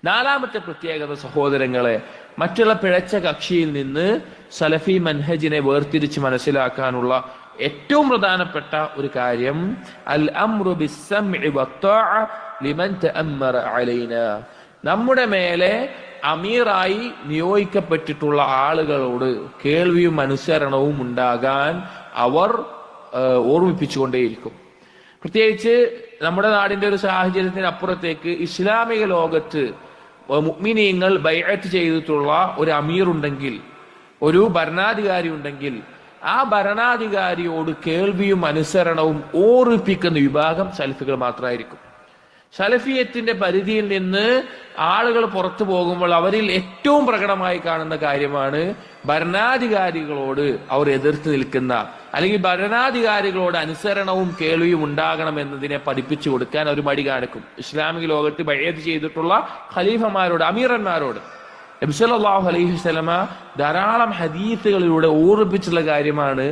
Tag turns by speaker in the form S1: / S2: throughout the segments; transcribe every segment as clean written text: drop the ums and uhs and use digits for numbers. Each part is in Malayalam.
S1: നാലാമത്തെ പ്രത്യേകത സഹോദരങ്ങളെ, മറ്റുള്ള പിഴച്ച കക്ഷിയിൽ നിന്ന് സലഫി മൻഹജിനെ വേർതിരിച്ച് മനസ്സിലാക്കാനുള്ള ഏറ്റവും പ്രധാനപ്പെട്ട ഒരു കാര്യം അൽ അംറു ബിസ്സംഇ വത്ത്വാഅ ലിമൻ തഅമ്മറ അലൈനാ. നമ്മുടെ മേലെ അമീറായി നിയോഗിക്കപ്പെട്ടിട്ടുള്ള ആളുകളോട് കേൾവിയും അനുസരണവും ഉണ്ടാകാൻ അവർ ഓർമ്മിപ്പിച്ചുകൊണ്ടേയിരിക്കും. പ്രത്യേകിച്ച് നമ്മുടെ നാടിന്റെ ഒരു സാഹചര്യത്തിന് അപ്പുറത്തേക്ക് ഇസ്ലാമിക ലോകത്ത് മുഅ്മിനീങ്ങൾ ബൈഅത്ത് ചെയ്തിട്ടുള്ള ഒരു അമീർ ഉണ്ടെങ്കിൽ, ഒരു ഭരണാധികാരി ഉണ്ടെങ്കിൽ, ആ ഭരണാധികാരിയോട് കേൾവിയും അനുസരണവും ഓർമ്മിപ്പിക്കുന്ന വിഭാഗം സലഫികൾ മാത്രമായിരിക്കും. സലഫിയത്തിന്റെ പരിധിയിൽ നിന്ന് ആളുകൾ പുറത്തു പോകുമ്പോൾ അവരിൽ ഏറ്റവും പ്രകടമായി കാണുന്ന കാര്യമാണ് ഭരണാധികാരികളോട് അവർ എതിർത്ത് നിൽക്കുന്ന, അല്ലെങ്കിൽ ഭരണാധികാരികളോട് അനുസരണവും കേൾവിയും ഉണ്ടാകണം എന്നതിനെ പഠിപ്പിച്ചു കൊടുക്കാൻ അവർ മടി കാണിക്കും. ഇസ്ലാമിക ലോകത്ത് ബൈഅത്ത് ചെയ്തിട്ടുള്ള ഖലീഫമാരോട്, അമീറന്മാരോട് നബി സല്ലല്ലാഹു അലൈഹി വസല്ലമ ധാരാളം ഹദീസുകളിലൂടെ ഓർമ്മിപ്പിച്ചുള്ള കാര്യമാണ്,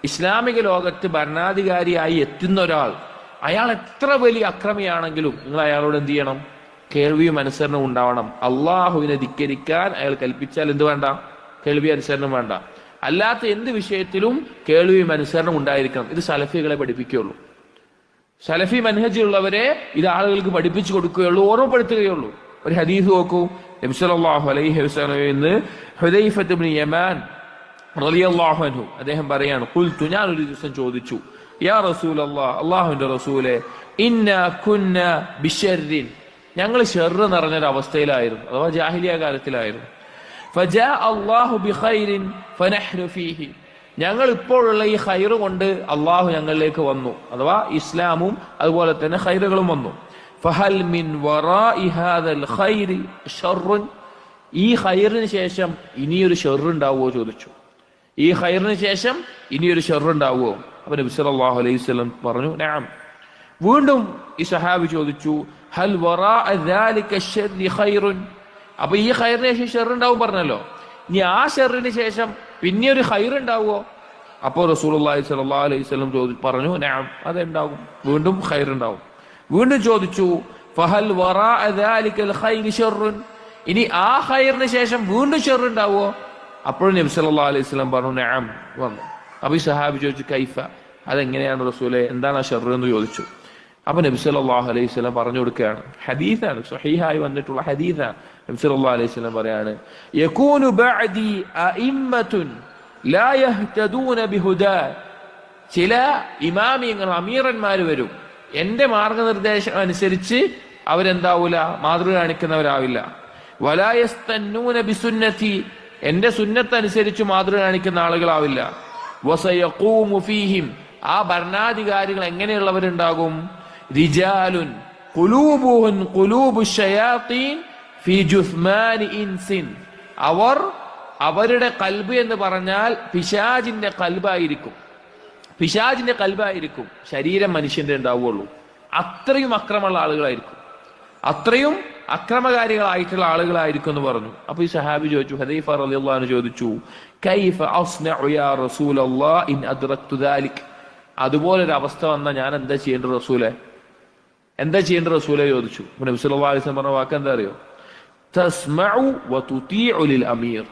S1: ഇസ്ലാമിക ലോകത്ത് ഭരണാധികാരിയായി എത്തുന്ന ഒരാൾ, അയാൾ എത്ര വലിയ അക്രമിയാണെങ്കിലും നിങ്ങൾ അയാളോട് എന്ത് ചെയ്യണം? കേൾവിയും അനുസരണവും ഉണ്ടാവണം. അള്ളാഹുവിനെ ധിക്കരിക്കാൻ അയാൾ കൽപ്പിച്ചാൽ എന്ത് വേണ്ട? കേൾവി അനുസരണം വേണ്ട. അല്ലാത്ത എന്ത് വിഷയത്തിലും കേൾവിയും അനുസരണം ഉണ്ടായിരിക്കണം. ഇത് സലഫികളെ പഠിപ്പിക്കുകയുള്ളൂ. സലഫി മൻഹജുള്ളവരെ ഇത് ആളുകൾക്ക് പഠിപ്പിച്ചു കൊടുക്കുകയുള്ളൂ, ഓർമ്മപ്പെടുത്തുകയുള്ളൂ. ഒരു ഹദീസ് നോക്കൂ. നബി സല്ലല്ലാഹു അലൈഹി വസല്ലമയിൽ നിന്ന് ഹുദൈഫത്ത് ഇബ്നു യമാൻ റളിയല്ലാഹു അൻഹു അദ്ദേഹം പറയാണ്, ഖുൽതു, ഞാൻ ഒരു ദിവസം ചോദിച്ചു, യാ റസൂലല്ലാഹ്, അല്ലാഹുവിന്റെ റസൂലേ, ഇന്നാ കുന്നാ ബിശർരിൻ, ഞങ്ങൾ ഷർറ് നിറഞ്ഞൊരു അവസ്ഥയിലായിരുന്നു, അഥവാ ജാഹിലിയ കാലത്തിലായിരുന്നു. ഫജാ അല്ലാഹു ബിഖൈരിൻ ഫനഹ്നു ഫീഹി, ഞങ്ങൾ ഇപ്പോഴുള്ള ഈ ഖൈറ് കൊണ്ട് അള്ളാഹു ഞങ്ങളിലേക്ക് വന്നു, അഥവാ ഇസ്ലാമും അതുപോലെ തന്നെ ഖൈറുകളും വന്നു. ഫഹൽ മിൻ വറാഇ ഹാദൽ ഖൈരി ശർറുൻ, ഈ ഖൈറിന് ശേഷം ഇനിയൊരു ഷർറ് ഉണ്ടാവുമോ ചോദിച്ചു. ഈ ഖൈറിന് ശേഷം ഇനിയൊരു ഷർറ് ഉണ്ടാവുമോ? അപ്പൊ നബി സല്ലല്ലാഹു അലൈഹി വസല്ലം പറഞ്ഞു, നഅം. വീണ്ടും ഈ സഹാബി ചോദിച്ചു, ഹൽ വറാഅ ദാലിക ശർരി ഖൈറുൻ, അപ്പൊ ഈ ഖൈറിന് ശേഷം ഷർറ് ഉണ്ടാവും പറഞ്ഞല്ലോ, ഇനി ആ ഷർറിന് ശേഷം പിന്നെ ഒരു ഖൈർ ഉണ്ടാവുമോ? അപ്പോൾ റസൂലുള്ളാഹി സ്വല്ലല്ലാഹു അലൈഹി വസല്ലം പറഞ്ഞു, നഅം, അതുണ്ടാകും, വീണ്ടും ഖൈർ ഉണ്ടാവും. വീണ്ടും ചോദിച്ചു, ഫഹൽ വറാഅ ദാലികൽ ഖൈരി ശർറുൻ, ഇനി ആ ഖൈറിന് ശേഷം വീണ്ടും ഷർറ് ഉണ്ടാവുമോ? അപ്പോഴും നബി സല്ലല്ലാഹു അലൈഹി വസല്ലം പറഞ്ഞു, നഅം, വന്നു. അപ്പൊ ഈ സഹാബി ചോദിച്ചു, കൈഫ, അതെങ്ങനെയാണ് റസൂലേ, എന്താണ് ആ ഷർറ് എന്ന് ചോദിച്ചു. അപ്പൊ നബി സല്ലല്ലാഹു അലൈഹി വസല്ലം പറഞ്ഞു കൊടുക്കുകയാണ്, ഹദീസാണ്, സ്വഹീഹായി വന്നിട്ടുള്ള ഹദീസാണ്. നബി സല്ലല്ലാഹു അലൈഹി വസല്ലം പറയാണ്, യകൂനു ബഅദി അഇമ്മത്തുൻ ലാ യഹ്തദൂന ബിഹുദാ, ചില ഇമാമിയങ്ങൾ, അമീറന്മാർ വരും, എന്റെ മാർഗനിർദ്ദേശം അനുസരിച്ച് അവരെന്താവൂല, മാതൃക കാണിക്കുന്നവരാവില്ല. വലാ യസ്തന്നൂന ബിസുന്നതി, എന്റെ സുന്നത്ത് അനുസരിച്ച് മാതൃക കാണിക്കുന്ന ആളുകളാവില്ല. വസയഖൂമു ഫീഹിം, ആ ഭരണാധികാരികൾ എങ്ങനെയുള്ളവരുണ്ടാകും? റിജാലുൻ ഖുലൂബുഹും ഖുലൂബുശ് ശയാത്തീൻ ഫീ ജുസ്മാനി ഇൻസിൻ, അവരുടെ കൽബ് എന്ന് പറഞ്ഞാൽ പിശാചിന്റെ കൽബായിരിക്കും, പിശാചിന്റെ കൽബായിരിക്കും, ശരീരം മനുഷ്യന്റെ ഉണ്ടാവുകയുള്ളൂ. അത്രയും അക്രമമുള്ള ആളുകളായിരിക്കും, അത്രയും അക്രമകാരികളായിട്ടുള്ള ആളുകളായിരിക്കും എന്ന് പറഞ്ഞു. അപ്പൊ ഈ സഹാബി ചോദിച്ചു, ഹദൈഫ റളിയല്ലാഹു അൻഹു ചോദിച്ചു, കൈഫ അസ്നഉ യാ റസൂലല്ലാഹ് ഇൻ അദ്റക്തു ദാലിക്, അതുപോലൊരു അവസ്ഥ വന്നാൽ ഞാൻ എന്താ ചെയ്യേണ്ടത് റസൂലെ, എന്താ ചെയ്യേണ്ടത് റസൂലെ ചോദിച്ചു. നബി സല്ലല്ലാഹു അലൈഹി വസല്ലം പറഞ്ഞ വാക്ക് എന്താ അറിയോ? തസ്മഉ വതുതീഉ ലിൽ അമീർ,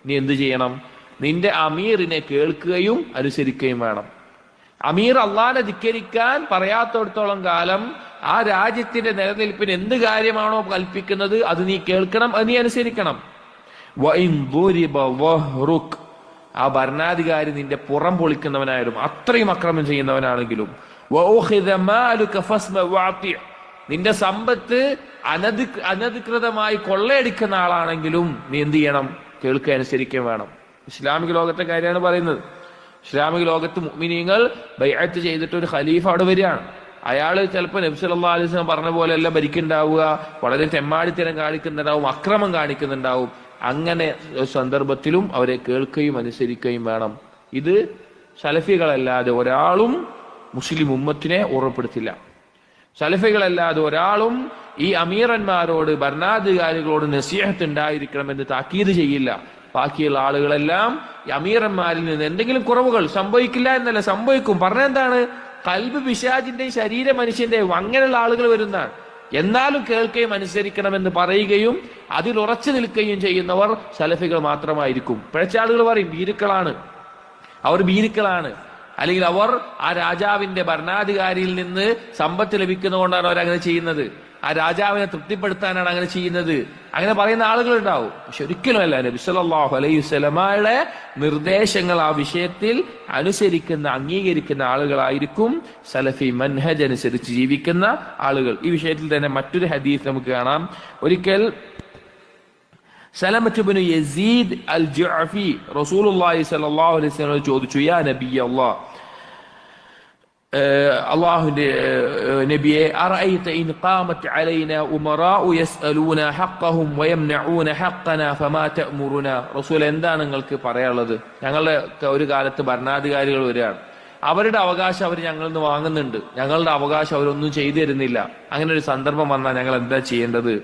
S1: നീ എന്ത് ചെയ്യണം? നിന്റെ അമീറിനെ കേൾക്കുകയും അനുസരിക്കുകയും വേണം. അമീർ അള്ളാഹനെ ധിക്കരിക്കാൻ പറയാത്തടത്തോളം കാലം ആ രാജ്യത്തിന്റെ നിലനിൽപ്പിന് എന്ത് കാര്യമാണോ കൽപ്പിക്കുന്നത് അത് നീ കേൾക്കണം, അത് നീ അനുസരിക്കണം. വഇൻ ദുരിബ വഹ്റുക്, ആ ഭരണാധികാരി നിന്റെ പുറം പൊളിക്കുന്നവനായാലും, അത്രയും അക്രമം ചെയ്യുന്നവനാണെങ്കിലും, വഉഖിദ മാലുക ഫസ്മ വഅതി, നിന്റെ സമ്പത്ത് അനധികൃതമായി കൊള്ളയടിക്കുന്ന ആളാണെങ്കിലും നീ എന്ത് ചെയ്യണം? കേൾക്കുക, അനുസരിക്കുകയും വേണം. ഇസ്ലാമിക ലോകത്തെ കാര്യമാണ് പറയുന്നത്. ഇസ്ലാമിക ലോകത്ത് മുഅ്മിനീങ്ങൾ ബൈഅത്ത് ചെയ്തിട്ട് ഒരു ഖലീഫ അവിടെ വരികയാണ്. അയാൾ ചിലപ്പോൾ നബി സല്ലല്ലാഹു അലൈഹി വസല്ലം പറഞ്ഞ പോലെ അല്ല ഭരിക്കുന്നുണ്ടാവുക, വളരെ തെമ്മാടിത്തരം കാണിക്കുന്നുണ്ടാവും, അക്രമം കാണിക്കുന്നുണ്ടാവും. അങ്ങനെ സന്ദർഭത്തിലും അവരെ കേൾക്കുകയും അനുസരിക്കുകയും വേണം. ഇത് സലഫികളല്ലാതെ ഒരാളും മുസ്ലിം ഉമ്മത്തിനെ ഓർമ്മപ്പെടുത്തില്ല. സലഫികളല്ലാതെ ഒരാളും ഈ അമീറന്മാരോട്, ഭരണാധികാരികളോട് നസീഹത്ത് ഉണ്ടായിരിക്കണമെന്ന് താക്കീത് ചെയ്യില്ല. ബാക്കിയുള്ള ആളുകളെല്ലാം ഈ അമീറന്മാരിൽ നിന്ന് എന്തെങ്കിലും കുറവുകൾ സംഭവിക്കില്ല എന്നല്ല, സംഭവിക്കും. പറഞ്ഞെന്താണ്? കൽബ് പിശാചിന്റെയും ശരീര മനുഷ്യന്റെയും അങ്ങനെയുള്ള ആളുകൾ വരുന്നതാണ്. എന്നാലും കേൾക്കുകയും അനുസരിക്കണമെന്ന് പറയുകയും അതിൽ ഉറച്ചു നിൽക്കുകയും ചെയ്യുന്നവർ സലഫികൾ മാത്രമായിരിക്കും. പിഴച്ച ആളുകൾ പറയും ഭീരുക്കളാണ്, അവർ ഭീരുക്കളാണ്, അല്ലെങ്കിൽ അവർ ആ രാജാവിന്റെ ഭരണാധികാരിയിൽ നിന്ന് സമ്പത്ത് ലഭിക്കുന്നതുകൊണ്ടാണ് അവരങ്ങനെ ചെയ്യുന്നത്, ആ രാജാവിനെ തൃപ്തിപ്പെടുത്താനാണ് അങ്ങനെ ചെയ്യുന്നത്, അങ്ങനെ പറയുന്ന ആളുകൾ ഉണ്ടാവും. പക്ഷെ ഒരിക്കലുമല്ല. നബി സല്ലല്ലാഹു അലൈഹി വസല്ലമയുടെ നിർദ്ദേശങ്ങൾ ആ വിഷയത്തിൽ അനുസരിക്കുന്ന അംഗീകരിക്കുന്ന ആളുകളായിരിക്കും സലഫി മൻഹജ് അനുസരിച്ച് ജീവിക്കുന്ന ആളുകൾ. ഈ വിഷയത്തിൽ തന്നെ മറ്റൊരു ഹദീസ് നമുക്ക് കാണാം. ഒരിക്കൽ സലമത്ത് ഇബ്നു യസീദ് അൽ ജുഅഫി റസൂലുള്ളാഹി സ്വല്ലല്ലാഹു അലൈഹി വസല്ലം ചോദിച്ചു, യാ നബിയല്ലാഹ്, അല്ലാഹുവിന്റെ നബിയെ, അറഅയ്ത ഇൻ ഖാമത് അലൈനാ ഉമറാഉ യസ്അലൂന ഹഖ്ഖഹും വയംനഊന ഹഖ്ഖനാ ഫമാ തഅമുറുന. റസൂൽ, എന്താണ് നിങ്ങൾക്ക് പറയാനുള്ളത്? ഞങ്ങളുടെ ഒരു കാലത്ത് ഭരണാധികാരികൾ വരികയാണ്, അവരുടെ അവകാശം അവർ ഞങ്ങളിൽ നിന്ന് വാങ്ങുന്നുണ്ട്, ഞങ്ങളുടെ അവകാശം അവരൊന്നും ചെയ്തു തരുന്നില്ല, അങ്ങനെ ഒരു സന്ദർഭം വന്നാൽ ഞങ്ങൾ എന്താ ചെയ്യേണ്ടത്?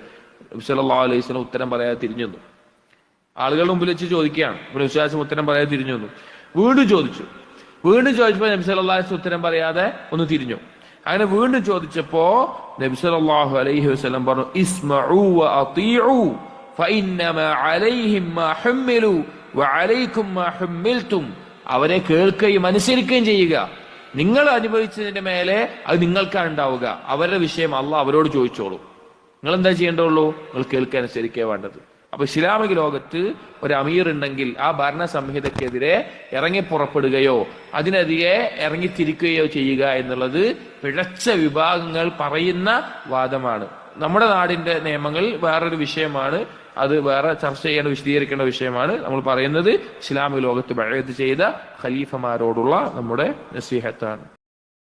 S1: നബി സല്ലല്ലാഹു അലൈഹി വസല്ലം ഉത്തരം പറയാതെ തിരിഞ്ഞു വന്നു. ആളുകളുടെ മുമ്പിൽ വെച്ച് ചോദിക്കുകയാണ്, വിശ്വാസം ഉത്തരം പറയാതെ തിരിഞ്ഞു വന്നു. വീണ്ടും ചോദിച്ചപ്പോൾ നബി സല്ലല്ലാഹു അലൈഹി വസല്ലം ഉത്തരം പറയാതെ ഒന്ന് തിരിഞ്ഞു. അങ്ങനെ വീണ്ടും ചോദിച്ചപ്പോ നബി സല്ലല്ലാഹു അലൈഹി വസല്ലം പറഞ്ഞു, ഇസ്മഉ വ അതീഉ ഫഇന്നമാ അലൈഹിം മാ ഹുമ്മിലു വഅലൈക്കും മാ ഹുമ്മിൽതും. അവരെ കേൾക്കുകയും അനുസരിക്കുകയും ചെയ്യുക, നിങ്ങൾ അനുഭവിച്ചതിന്റെ മേലെ അത് നിങ്ങൾക്കാണ് ഉണ്ടാവുക. അവരുടെ വിഷയം അള്ളാഹ് അവരോട് ചോദിച്ചോളൂ, നിങ്ങൾ എന്താ ചെയ്യേണ്ടുള്ളൂ? നിങ്ങൾ കേൾക്കാൻ അനുസരിക്കുക വേണ്ടത്. അപ്പൊ ഇസ്ലാമിക ലോകത്ത് ഒരു അമീർ ഉണ്ടെങ്കിൽ ആ ഭരണ സംഹിതക്കെതിരെ ഇറങ്ങി പുറപ്പെടുകയോ അതിനെതിരെ ഇറങ്ങിത്തിരിക്കുകയോ ചെയ്യുക എന്നുള്ളത് പിഴച്ച വിഭാഗങ്ങൾ പറയുന്ന വാദമാണ്. നമ്മുടെ നാടിന്റെ നിയമങ്ങൾ വേറൊരു വിഷയമാണ്, അത് വേറെ ചർച്ച ചെയ്യേണ്ട വിശദീകരിക്കേണ്ട വിഷയമാണ്. നമ്മൾ പറയുന്നത് ഇസ്ലാമിക ലോകത്ത് ബഅത്ത് ചെയ്ത ഖലീഫമാരോടുള്ള നമ്മുടെ നസീഹത്താണ്.